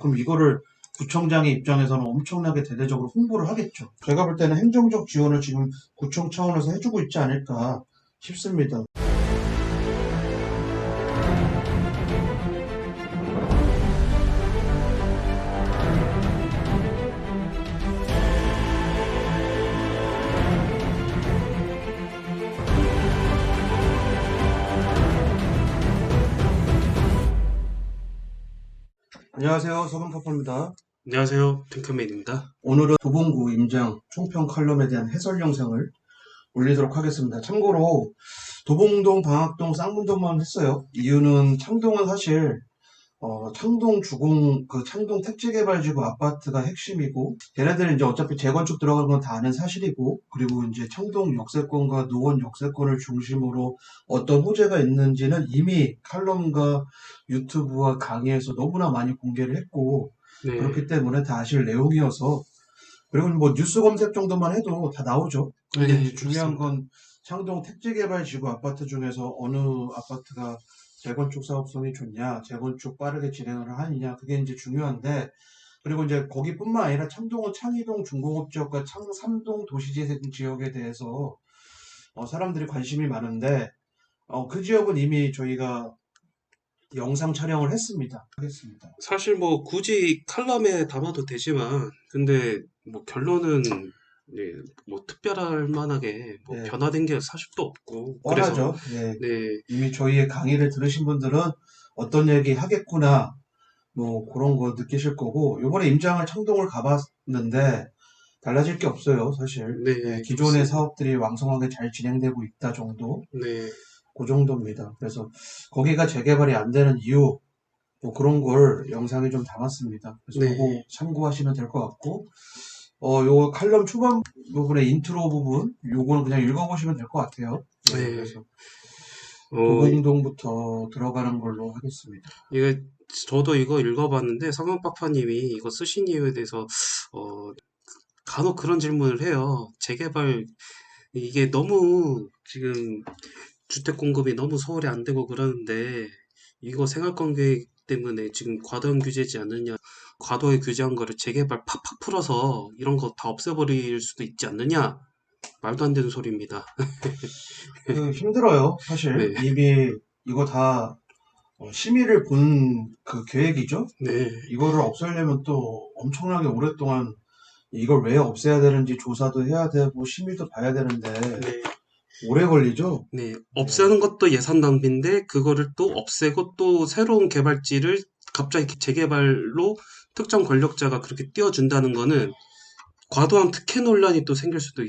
그럼 이거를 구청장의 입장에서는 엄청나게 대대적으로 홍보를 하겠죠. 제가 볼 때는 행정적 지원을 지금 구청 차원에서 해주고 있지 않을까 싶습니다. 안녕하세요. 서금파파입니다. 안녕하세요. 탱크맨입니다. 오늘은 도봉구 임장 총평 칼럼에 대한 해설 영상을 올리도록 하겠습니다. 참고로 도봉동, 방학동, 쌍문동만 했어요. 이유는 창동은 사실 창동 주공, 창동 택지개발지구 아파트가 핵심이고, 걔네들은 이제 어차피 재건축 들어가는 건 다 아는 사실이고, 그리고 이제 창동 역세권과 노원 역세권을 중심으로 어떤 호재가 있는지는 이미 칼럼과 유튜브와 강의에서 너무나 많이 공개를 했고, 네. 그렇기 때문에 다 아실 내용이어서, 그리고 뭐 뉴스 검색 정도만 해도 다 나오죠. 근데 네, 이제 중요한 건 창동 택지개발지구 아파트 중에서 어느 아파트가 재건축 사업성이 좋냐, 재건축 빠르게 진행을 하느냐, 그게 이제 중요한데, 그리고 이제 거기뿐만 아니라 창동은 창이동 중공업지역과 창삼동 도시재생 지역에 대해서 사람들이 관심이 많은데, 그 지역은 이미 저희가 영상 촬영을 하겠습니다. 사실 뭐 굳이 칼럼에 담아도 되지만, 근데 뭐 결론은 네, 뭐 특별할 만하게 뭐 네. 변화된 게 사실 또 없고, 그래서 뻔하죠. 예. 네, 이미 저희의 강의를 들으신 분들은 어떤 얘기 하겠구나, 뭐 그런 거 느끼실 거고, 요번에 임장을 창동을 가봤는데 달라질 게 없어요, 사실. 네, 네, 기존의 그렇습니다. 사업들이 왕성하게 잘 진행되고 있다 정도, 네, 그 정도입니다. 그래서 거기가 재개발이 안 되는 이유, 뭐 그런 걸 영상에 좀 담았습니다. 그래서 네, 요거 참고하시면 될 것 같고, 요 칼럼 초반 부분의 인트로 부분, 요거는 그냥 읽어보시면 될 것 같아요. 네, 네. 그래서 어, 도봉동부터 들어가는 걸로 하겠습니다. 이게 저도 이거 읽어봤는데 성형박사님이 이거 쓰신 이유에 대해서 어, 간혹 그런 질문을 해요. 재개발 이게 너무 지금 주택 공급이 너무 서울에 안 되고 그러는데 이거 생활권계획 때문에 지금 과도한 규제지 않느냐, 과도하게 규제한 거를 재개발 팍팍 풀어서 이런 거 다 없애버릴 수도 있지 않느냐, 말도 안 되는 소리입니다. 힘들어요, 사실. 네, 이미 이거 다 심의를 본 그 계획이죠. 네, 이거를 없애려면 또 엄청나게 오랫동안 이걸 왜 없애야 되는지 조사도 해야 되고 심의도 봐야 되는데 네, 오래 걸리죠. 네. 네. 없애는 것도 예산 낭비인데 그거를 또 없애고 또 새로운 개발지를 갑자기 재개발로 특정 권력자가 그렇게 띄워준다는 거는 과도한 특혜 논란이 또 생길 수도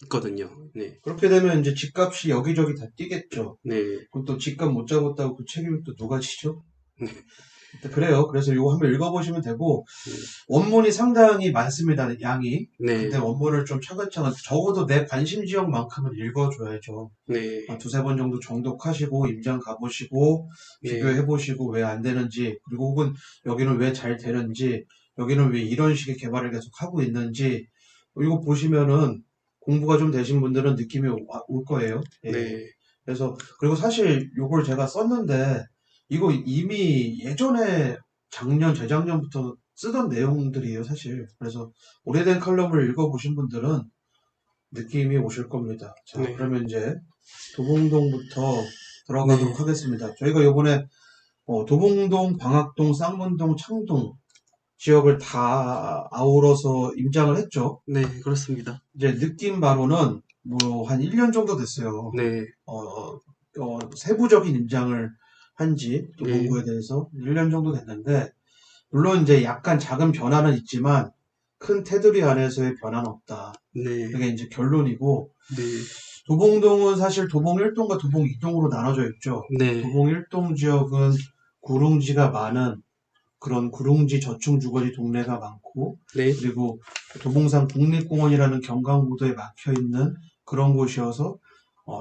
있거든요. 네, 그렇게 되면 이제 집값이 여기저기 다 뛰겠죠. 네, 그럼 또 집값 못 잡았다고 그 책임을 또 누가 지죠? 네, 그래요. 그래서 이거 한번 읽어보시면 되고, 네. 원문이 상당히 많습니다, 양이. 네, 근데 원문을 좀 차근차근, 적어도 내 관심 지역만큼은 읽어줘야죠. 네, 두세 번 정도 정독하시고, 임장 가보시고, 네, 비교해보시고, 왜 안 되는지, 그리고 혹은 여기는 왜 잘 되는지, 여기는 왜 이런 식의 개발을 계속 하고 있는지, 이거 보시면은 공부가 좀 되신 분들은 느낌이 올 거예요. 예. 네, 그래서, 그리고 사실 요걸 제가 썼는데, 이거 이미 예전에 작년, 재작년부터 쓰던 내용들이에요, 사실. 그래서 오래된 칼럼을 읽어보신 분들은 느낌이 오실 겁니다. 자, 네, 그러면 이제 도봉동부터 네, 들어가도록 하겠습니다. 저희가 요번에 도봉동, 방학동, 쌍문동, 창동 지역을 다 아우러서 임장을 했죠. 네, 그렇습니다. 이제 느낌 바로는 뭐 한 1년 정도 됐어요. 네, 세부적인 임장을 한지 네, 도봉구에 대해서 1년 정도 됐는데, 물론 이제 약간 작은 변화는 있지만 큰 테두리 안에서의 변화는 없다. 네, 그게 이제 결론이고, 네, 도봉동은 사실 도봉 1동과 도봉 2동으로 나눠져 있죠. 네, 도봉 1동 지역은 구릉지가 많은 그런 구릉지 저층 주거지 동네가 많고, 네, 그리고 도봉산 국립공원이라는 경강고도에 막혀 있는 그런 곳이어서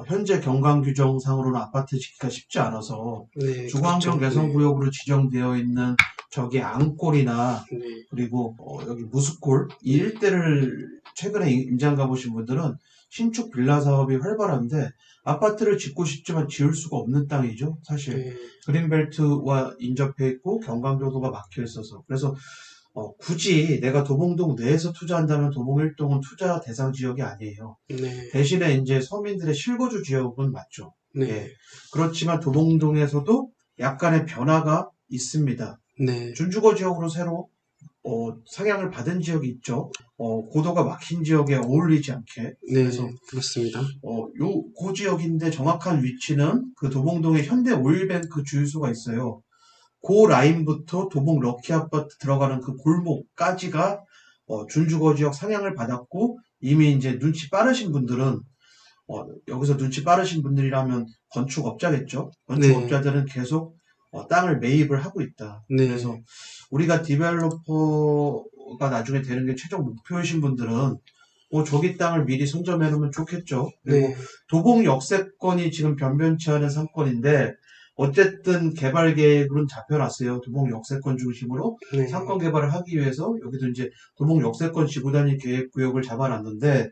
현재 경강 규정상으로는 아파트 짓기가 쉽지 않아서 네, 주거환경 그렇죠. 네, 개선구역으로 지정되어 있는 저기 앙골이나, 네, 그리고 여기 무스골 이 네, 일대를 최근에 임장 가보신 분들은 신축 빌라 사업이 활발한데 아파트를 짓고 싶지만 지을 수가 없는 땅이죠, 사실. 네, 그린벨트와 인접해 있고 경강도로가 막혀 있어서. 그래서 굳이 내가 도봉동 내에서 투자한다면 도봉 1동은 투자 대상 지역이 아니에요. 네, 대신에 이제 서민들의 실거주 지역은 맞죠. 예. 네, 그렇지만 도봉동에서도 약간의 변화가 있습니다. 네, 준주거 지역으로 새로 상향을 받은 지역이 있죠. 고도가 막힌 지역에 어울리지 않게. 그래서 네, 그렇습니다. 그 지역인데 정확한 위치는 그 도봉동에 현대 오일뱅크 주유소가 있어요. 그 라인부터 도봉 럭키 아파트 들어가는 그 골목까지가 준주거 지역 상향을 받았고 이미 이제 눈치 빠르신 분들은 여기서 눈치 빠르신 분들이라면 건축업자겠죠. 네, 건축업자들은 계속 땅을 매입을 하고 있다. 그래서 네, 우리가 디벨로퍼가 나중에 되는 게 최종 목표이신 분들은 저기 땅을 미리 선점해 놓으면 좋겠죠. 그리고 네, 도봉 역세권이 지금 변변치 않은 상권인데 어쨌든 개발 계획으로는 잡혀놨어요. 도봉 역세권 중심으로 네, 상권 개발을 하기 위해서 여기도 이제 도봉 역세권 지구단위 계획 구역을 잡아놨는데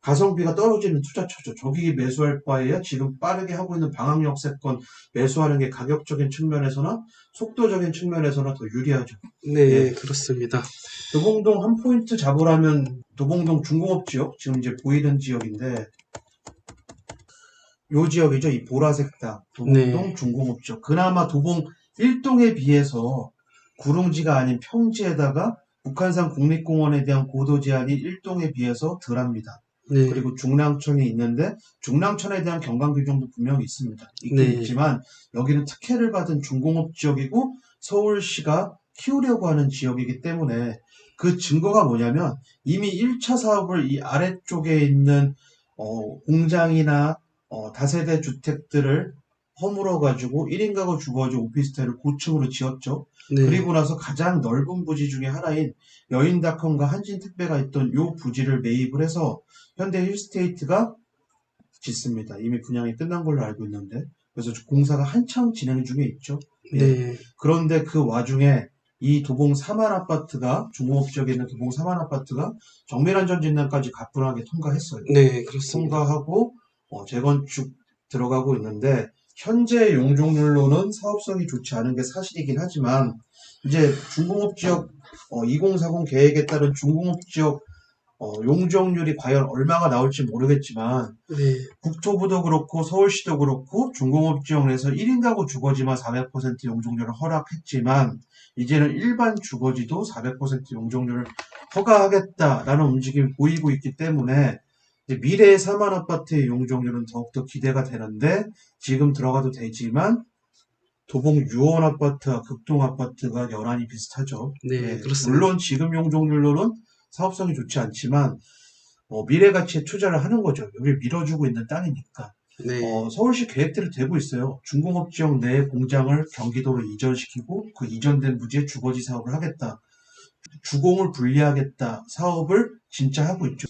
가성비가 떨어지는 투자처죠. 저기 매수할 바에야 지금 빠르게 하고 있는 방학 역세권 매수하는 게 가격적인 측면에서나 속도적인 측면에서나 더 유리하죠. 네, 예. 그렇습니다. 도봉동 한 포인트 잡으라면 도봉동 중공업 지역, 지금 이제 보이는 지역인데 요 지역이죠. 이 보라색 땅, 도봉동 네, 중공업 지역. 그나마 도봉 1동에 비해서 구릉지가 아닌 평지에다가 북한산 국립공원에 대한 고도 제한이 1동에 비해서 덜합니다. 네, 그리고 중랑천이 있는데 중랑천에 대한 경관 규정도 분명히 있습니다. 있긴 네, 있지만 여기는 특혜를 받은 중공업 지역이고 서울시가 키우려고 하는 지역이기 때문에 그 증거가 뭐냐면 이미 1차 사업을 이 아래쪽에 있는 공장이나 다세대 주택들을 허물어 가지고 1인 가구 주거지 오피스텔을 고층으로 지었죠. 네, 그리고 나서 가장 넓은 부지 중에 하나인 여인닷컴과 한진택배가 있던 요 부지를 매입을 해서 현대 힐스테이트가 짓습니다. 이미 분양이 끝난 걸로 알고 있는데 그래서 공사가 한창 진행 중에 있죠. 예. 네, 그런데 그 와중에 이 도봉 사만 아파트가 중공업 지역에 있는 도봉 사만 아파트가 정밀안전 진단까지 가뿐하게 통과했어요. 네, 그렇습니다. 통과하고 재건축 들어가고 있는데 현재 용적률로는 사업성이 좋지 않은 게 사실이긴 하지만 이제 중공업 지역 2040 계획에 따른 중공업 지역 용적률이 과연 얼마가 나올지 모르겠지만 네, 국토부도 그렇고 서울시도 그렇고 중공업 지역 내에서 1인 가구 주거지만 400% 용적률을 허락했지만 이제는 일반 주거지도 400% 용적률을 허가하겠다라는 움직임이 보이고 있기 때문에 이제 미래의 사만 아파트의 용적률은 더욱더 기대가 되는데 지금 들어가도 되지만 도봉 유원 아파트와 극동 아파트가 연한이 비슷하죠. 네, 예, 그렇습니다. 물론 지금 용적률로는 사업성이 좋지 않지만 미래 가치에 투자를 하는 거죠. 여기 밀어주고 있는 땅이니까. 네, 서울시 계획대로 되고 있어요. 중공업 지역 내 공장을 경기도로 이전시키고 그 이전된 부지에 주거지 사업을 하겠다. 주공을 분리하겠다. 사업을 진짜 하고 있죠.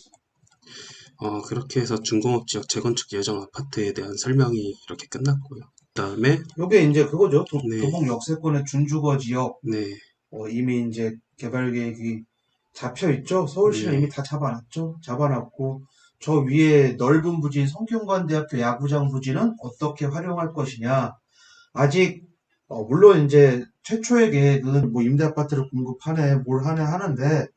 그렇게 해서 중공업 지역 재건축 예정 아파트에 대한 설명이 이렇게 끝났고요. 그다음에 요게 이제 그거죠. 네, 도봉 역세권의 준주거 지역 네, 이미 이제 개발 계획이 잡혀 있죠. 서울시는 네, 이미 다 잡아놨죠. 잡아놨고 저 위에 넓은 부지 성균관대학교 야구장 부지는 어떻게 활용할 것이냐. 아직 물론 이제 최초의 계획은 뭐 임대 아파트를 공급하네 뭘 하네 하는데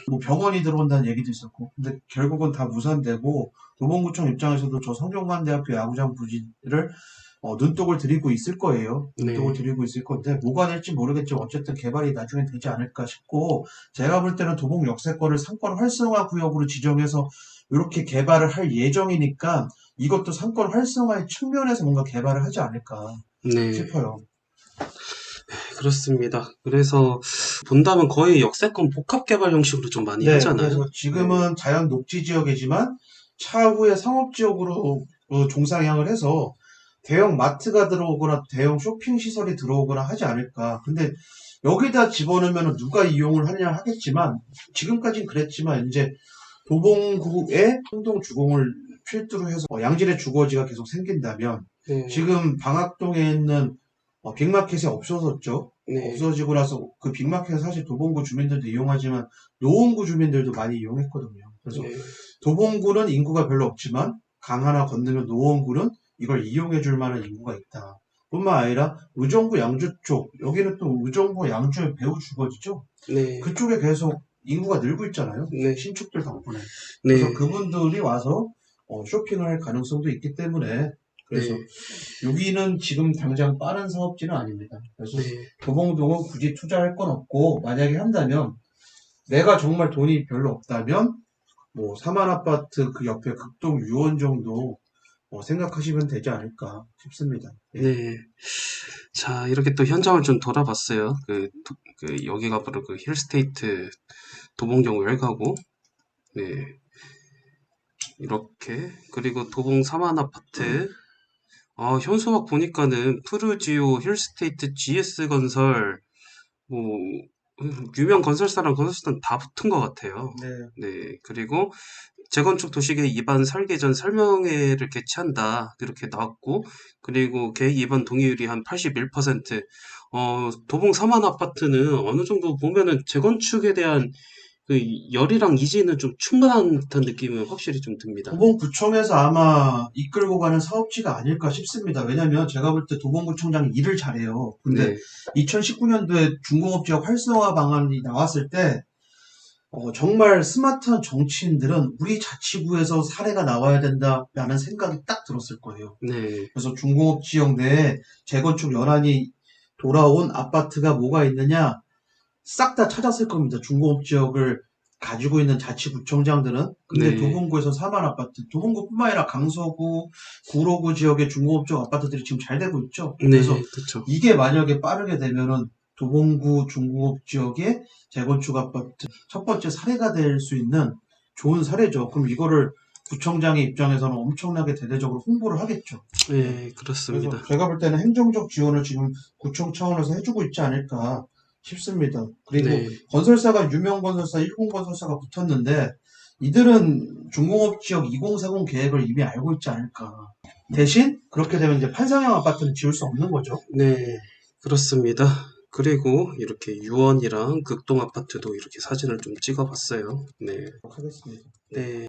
뭐 병원이 들어온다는 얘기도 있었고 근데 결국은 다 무산되고 도봉구청 입장에서도 저 성균관대학교 야구장 부지를 눈독을 들이고 있을 거예요. 눈독을 네, 들이고 있을 건데 뭐가 될지 모르겠지만 어쨌든 개발이 나중에 되지 않을까 싶고 제가 볼 때는 도봉 역세권을 상권 활성화 구역으로 지정해서 이렇게 개발을 할 예정이니까 이것도 상권 활성화의 측면에서 뭔가 개발을 하지 않을까 네, 싶어요. 그렇습니다. 그래서 본다면 거의 역세권 복합 개발 형식으로 좀 많이 네, 하잖아요. 그래서 네, 지금은 자연 녹지 지역이지만 차후에 상업 지역으로 종상향을 해서 대형 마트가 들어오거나 대형 쇼핑 시설이 들어오거나 하지 않을까. 근데 여기다 집어넣으면 누가 이용을 하냐 하겠지만 지금까진 그랬지만 이제 도봉구에 행동 주공을 필두로 해서 양질의 주거지가 계속 생긴다면 네, 지금 방학동에 있는 빅마켓이 없어졌죠. 네, 없어지고 나서 그 빅마켓은 사실 도봉구 주민들도 이용하지만 노원구 주민들도 많이 이용했거든요. 그래서 네. 도봉구는 인구가 별로 없지만 강 하나 건너면 노원구는 이걸 이용해 줄 만한 인구가 있다. 뿐만 아니라 의정부 양주 쪽, 여기는 또 의정부 양주의 배후 주거지죠. 네. 그쪽에 계속 인구가 늘고 있잖아요. 네. 신축들 덕분에. 네. 그래서 그분들이 와서 쇼핑을 할 가능성도 있기 때문에 그래서 네. 여기는 지금 당장 빠른 사업지는 아닙니다. 그래서 네. 도봉동은 굳이 투자할 건 없고 만약에 한다면 내가 정말 돈이 별로 없다면 뭐 사만 아파트 그 옆에 극동 유원 정도 생각하시면 되지 않을까 싶습니다. 예. 네. 자, 이렇게 또 현장을 좀 돌아봤어요. 여기가 바로 그 힐스테이트 도봉경 웰가고, 네. 이렇게. 그리고 도봉 사만 아파트. 현수막 보니까는 푸르지오 힐스테이트 GS 건설, 뭐, 유명 건설사랑 건설사는 다 붙은 것 같아요. 네. 네. 그리고 재건축 도시계획 위반 설계 전 설명회를 개최한다. 이렇게 나왔고, 그리고 계획 위반 동의율이 한 81%. 도봉 사만 아파트는 어느 정도 보면은 재건축에 대한 그 열이랑 이지는 좀 충분한 듯한 느낌은 확실히 좀 듭니다. 도봉구청에서 아마 이끌고 가는 사업지가 아닐까 싶습니다. 왜냐면 제가 볼 때 도봉구청장이 일을 잘해요. 근데 네, 2019년도에 중공업지역 활성화 방안이 나왔을 때 정말 스마트한 정치인들은 우리 자치구에서 사례가 나와야 된다라는 생각이 딱 들었을 거예요. 네, 그래서 중공업지역 내에 재건축 연한이 돌아온 아파트가 뭐가 있느냐 싹 다 찾았을 겁니다. 중공업지역을 가지고 있는 자치구청장들은. 근데 네, 도봉구에서 사만 아파트, 도봉구뿐만 아니라 강서구, 구로구 지역의 중공업지역 아파트들이 지금 잘 되고 있죠. 네, 그래서 그쵸. 이게 만약에 빠르게 되면은 도봉구 중공업 지역의 재건축 아파트 첫 번째 사례가 될 수 있는 좋은 사례죠. 그럼 이거를 구청장의 입장에서는 엄청나게 대대적으로 홍보를 하겠죠. 네, 그래서 그렇습니다. 제가 볼 때는 행정적 지원을 지금 구청 차원에서 해주고 있지 않을까 싶습니다. 그리고 네, 건설사가 유명 건설사, 일본 건설사가 붙었는데 이들은 중공업 지역 2040 계획을 이미 알고 있지 않을까. 대신 그렇게 되면 이제 판상형 아파트는 지을 수 없는 거죠. 네, 그렇습니다. 그리고 이렇게 유원이랑 극동 아파트도 이렇게 사진을 좀 찍어봤어요. 네, 하겠습니다. 네.